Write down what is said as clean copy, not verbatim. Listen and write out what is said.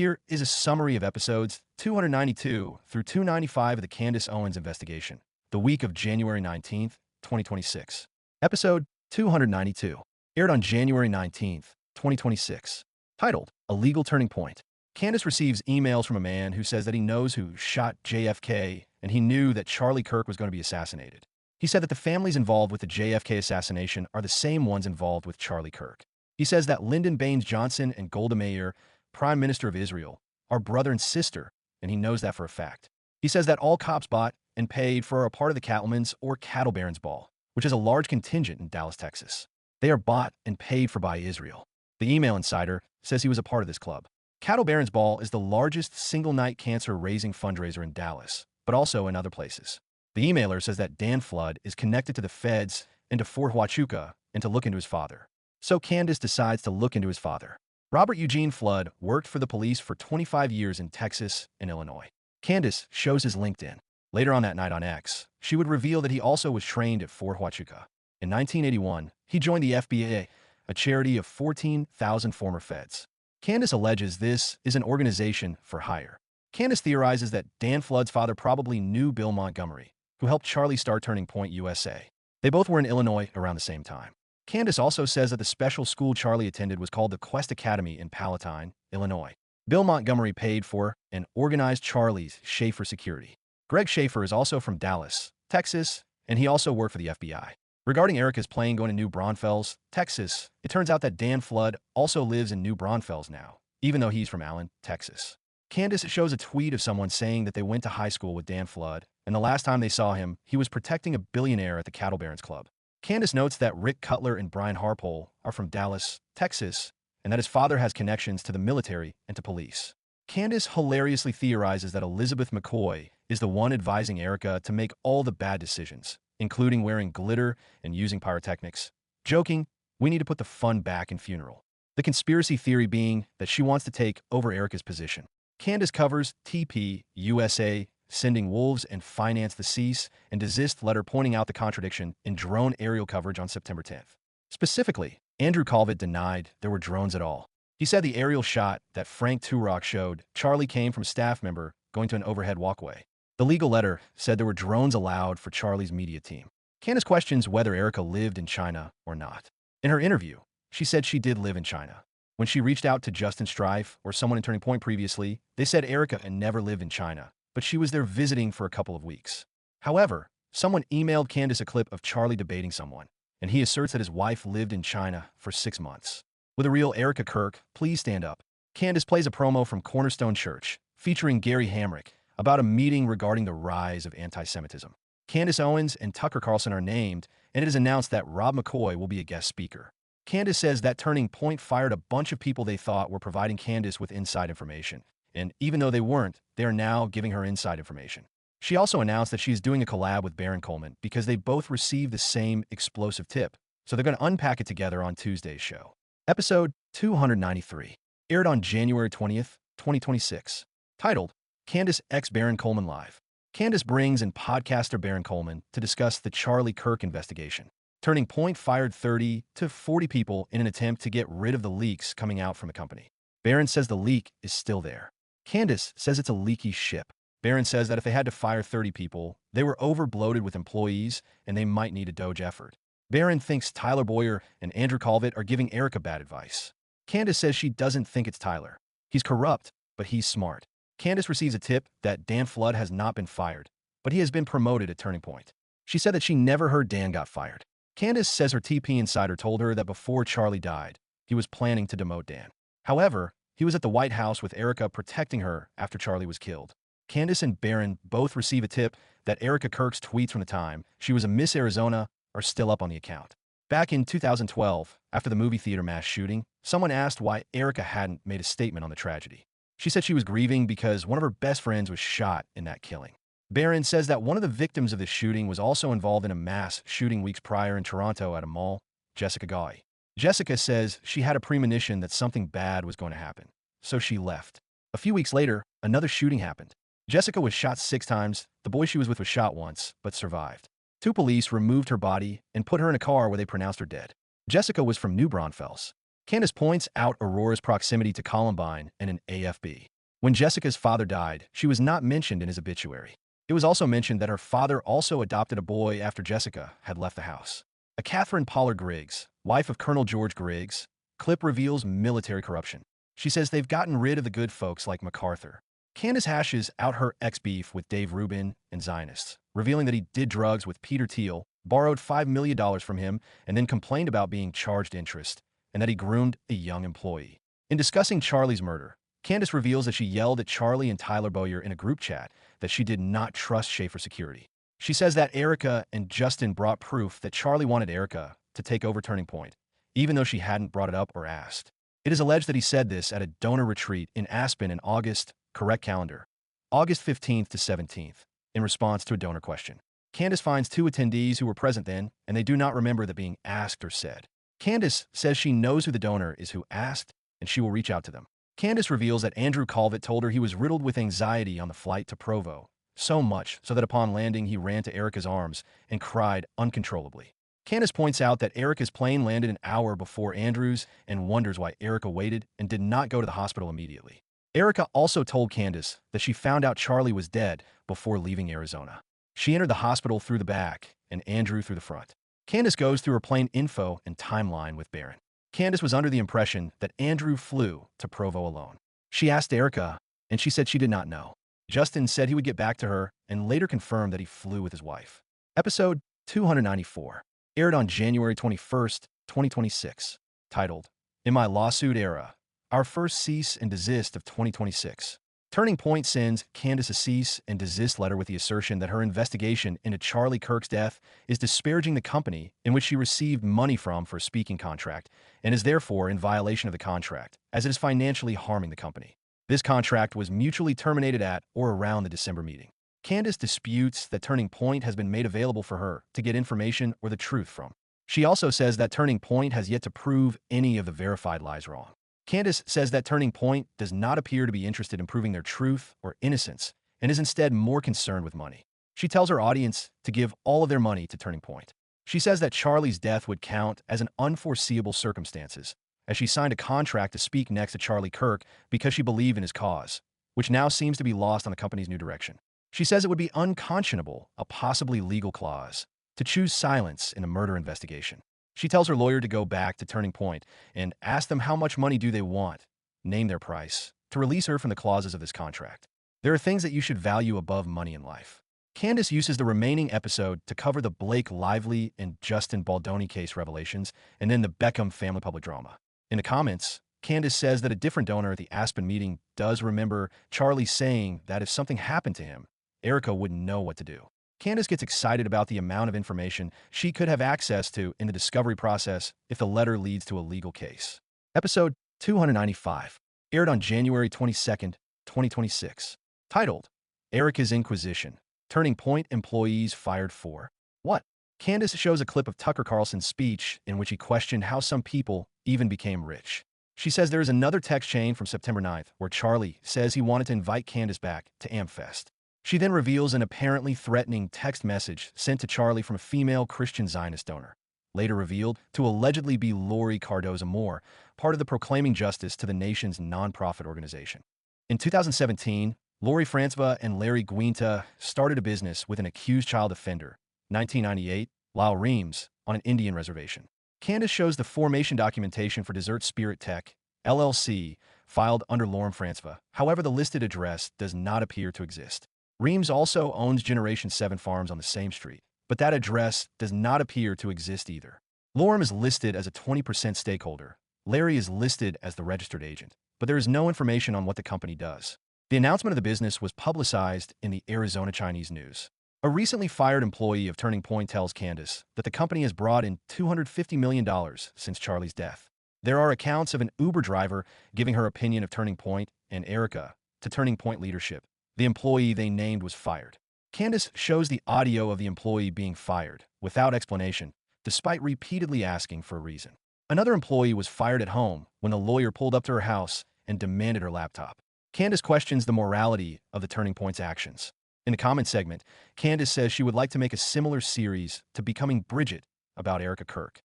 Here is a summary of episodes 292 through 295 of the Candace Owens investigation, the week of January 19th, 2026. Episode 292, aired on January 19th, 2026. Titled, A Legal Turning Point. Candace receives emails from a man who says that he knows who shot JFK and he knew that Charlie Kirk was going to be assassinated. He said that the families involved with the JFK assassination are the same ones involved with Charlie Kirk. He says that Lyndon Baines Johnson and Golda Meir, Prime Minister of Israel, are brother and sister, and he knows that for a fact. He says that all cops bought and paid for a part of the Cattlemen's or Cattle Barons Ball, which is a large contingent in Dallas, Texas. They are bought and paid for by Israel. The email insider says he was a part of this club. Cattle Barons Ball is the largest single-night cancer-raising fundraiser in Dallas, but also in other places. The emailer says that Dan Flood is connected to the feds and to Fort Huachuca and to look into his father. So Candace decides to look into his father. Robert Eugene Flood worked for the police for 25 years in Texas and Illinois. Candace shows his LinkedIn. Later on that night on X, she would reveal that he also was trained at Fort Huachuca. In 1981, he joined the FBA, a charity of 14,000 former feds. Candace alleges this is an organization for hire. Candace theorizes that Dan Flood's father probably knew Bill Montgomery, who helped Charlie start Turning Point USA. They both were in Illinois around the same time. Candace also says that the special school Charlie attended was called the Quest Academy in Palatine, Illinois. Bill Montgomery paid for and organized Charlie's Schaefer security. Greg Schaefer is also from Dallas, Texas, and he also worked for the FBI. Regarding Erica's plane going to New Braunfels, Texas, it turns out that Dan Flood also lives in New Braunfels now, even though he's from Allen, Texas. Candace shows a tweet of someone saying that they went to high school with Dan Flood, and the last time they saw him, he was protecting a billionaire at the Cattle Barons Club. Candace notes that Rick Cutler and Brian Harpole are from Dallas, Texas, and that his father has connections to the military and to police. Candace hilariously theorizes that Elizabeth McCoy is the one advising Erica to make all the bad decisions, including wearing glitter and using pyrotechnics. Joking, we need to put the fun back in funeral. The conspiracy theory being that she wants to take over Erica's position. Candace covers TP USA sending wolves and finance the cease and desist letter pointing out the contradiction in drone aerial coverage on September 10th. Specifically, Andrew Calvert denied there were drones at all. He said the aerial shot that Frank Turok showed Charlie came from a staff member going to an overhead walkway. The legal letter said there were drones allowed for Charlie's media team. Candace questions whether Erica lived in China or not. In her interview, she said she did live in China. When she reached out to Justin Strife or someone in Turning Point previously, they said Erica had never lived in China, but she was there visiting for a couple of weeks. However, someone emailed Candace a clip of Charlie debating someone, and he asserts that his wife lived in China for 6 months. With a real Erica Kirk, please stand up. Candace plays a promo from Cornerstone Church, featuring Gary Hamrick, about a meeting regarding the rise of anti-Semitism. Candace Owens and Tucker Carlson are named, and it is announced that Rob McCoy will be a guest speaker. Candace says that Turning Point fired a bunch of people they thought were providing Candace with inside information, and even though they weren't, they are now giving her inside information. She also announced that she's doing a collab with Baron Coleman because they both received the same explosive tip, so they're going to unpack it together on Tuesday's show. Episode 293, aired on January 20th, 2026, titled, Candace x Baron Coleman Live. Candace brings in podcaster Baron Coleman to discuss the Charlie Kirk investigation. Turning Point fired 30 to 40 people in an attempt to get rid of the leaks coming out from the company. Baron says the leak is still there. Candace says it's a leaky ship. Baron says that if they had to fire 30 people, they were overbloated with employees and they might need a Doge effort. Baron thinks Tyler Boyer and Andrew Calvert are giving Erica bad advice. Candace says she doesn't think it's Tyler. He's corrupt, but he's smart. Candace receives a tip that Dan Flood has not been fired, but he has been promoted at Turning Point. She said that she never heard Dan got fired. Candace says her TP insider told her that before Charlie died, he was planning to demote Dan. However, he was at the White House with Erica protecting her after Charlie was killed. Candace and Baron both receive a tip that Erica Kirk's tweets from the time she was a Miss Arizona are still up on the account. Back in 2012, after the movie theater mass shooting, someone asked why Erica hadn't made a statement on the tragedy. She said she was grieving because one of her best friends was shot in that killing. Baron says that one of the victims of the shooting was also involved in a mass shooting weeks prior in Toronto at a mall, Jessica Goy. Jessica says she had a premonition that something bad was going to happen, so she left. A few weeks later, another shooting happened. Jessica was shot 6 times, the boy she was with was shot once, but survived. 2 police removed her body and put her in a car where they pronounced her dead. Jessica was from New Braunfels. Candace points out Aurora's proximity to Columbine and an AFB. When Jessica's father died, she was not mentioned in his obituary. It was also mentioned that her father also adopted a boy after Jessica had left the house. A Catherine Pollard Griggs, wife of Colonel George Griggs, clip reveals military corruption. She says they've gotten rid of the good folks like MacArthur. Candace hashes out her ex-beef with Dave Rubin and Zionists, revealing that he did drugs with Peter Thiel, borrowed $5 million from him, and then complained about being charged interest, and that he groomed a young employee. In discussing Charlie's murder, Candace reveals that she yelled at Charlie and Tyler Bowyer in a group chat that she did not trust Schaefer Security. She says that Erica and Justin brought proof that Charlie wanted Erica to take over Turning Point, even though she hadn't brought it up or asked. It is alleged that he said this at a donor retreat in Aspen in August, correct calendar, August 15th to 17th, in response to a donor question. Candace finds two attendees who were present then, and they do not remember that being asked or said. Candace says she knows who the donor is who asked, and she will reach out to them. Candace reveals that Andrew Calvert told her he was riddled with anxiety on the flight to Provo, so much so that upon landing he ran to Erica's arms and cried uncontrollably. Candace points out that Erica's plane landed an hour before Andrew's and wonders why Erica waited and did not go to the hospital immediately. Erica also told Candace that she found out Charlie was dead before leaving Arizona. She entered the hospital through the back and Andrew through the front. Candace goes through her plane info and timeline with Barron. Candace was under the impression that Andrew flew to Provo alone. She asked Erica, and she said she did not know. Justin said he would get back to her and later confirmed that he flew with his wife. Episode 294 aired on January 21st, 2026, titled, In My Lawsuit Era, Our First Cease and Desist of 2026. Turning Point sends Candace a cease and desist letter with the assertion that her investigation into Charlie Kirk's death is disparaging the company in which she received money from for a speaking contract and is therefore in violation of the contract, as it is financially harming the company. This contract was mutually terminated at or around the December meeting. Candace disputes that Turning Point has been made available for her to get information or the truth from. She also says that Turning Point has yet to prove any of the verified lies wrong. Candace says that Turning Point does not appear to be interested in proving their truth or innocence and is instead more concerned with money. She tells her audience to give all of their money to Turning Point. She says that Charlie's death would count as an unforeseeable circumstances, as she signed a contract to speak next to Charlie Kirk because she believed in his cause, which now seems to be lost on the company's new direction. She says it would be unconscionable, a possibly legal clause, to choose silence in a murder investigation. She tells her lawyer to go back to Turning Point and ask them how much money do they want, name their price, to release her from the clauses of this contract. There are things that you should value above money in life. Candace uses the remaining episode to cover the Blake Lively and Justin Baldoni case revelations and then the Beckham family public drama. In the comments, Candace says that a different donor at the Aspen meeting does remember Charlie saying that if something happened to him, Erica wouldn't know what to do. Candace gets excited about the amount of information she could have access to in the discovery process if the letter leads to a legal case. Episode 295 aired on January 22nd, 2026, titled, Erica's Inquisition, Turning Point Employees Fired For What? Candace shows a clip of Tucker Carlson's speech in which he questioned how some people even became rich. She says there is another text chain from September 9th where Charlie says he wanted to invite Candace back to AmFest. She then reveals an apparently threatening text message sent to Charlie from a female Christian Zionist donor, later revealed to allegedly be Lori Cardoza Moore, part of the Proclaiming Justice to the Nation's nonprofit organization. In 2017, Lori Frantzva and Larry Guinta started a business with an accused child offender, 1998, Lyle Reams, on an Indian reservation. Candace shows the formation documentation for Desert Spirit Tech, LLC, filed under Lauren Frantzva. However, the listed address does not appear to exist. Reams also owns Generation 7 farms on the same street, but that address does not appear to exist either. Lorem is listed as a 20% stakeholder. Larry is listed as the registered agent, but there is no information on what the company does. The announcement of the business was publicized in the Arizona Chinese News. A recently fired employee of Turning Point tells Candace that the company has brought in $250 million since Charlie's death. There are accounts of an Uber driver giving her opinion of Turning Point and Erica to Turning Point leadership. The employee they named was fired. Candace shows the audio of the employee being fired, without explanation, despite repeatedly asking for a reason. Another employee was fired at home when the lawyer pulled up to her house and demanded her laptop. Candace questions the morality of the Turning Point's actions. In the comment segment, Candace says she would like to make a similar series to Becoming Bridget about Erica Kirk.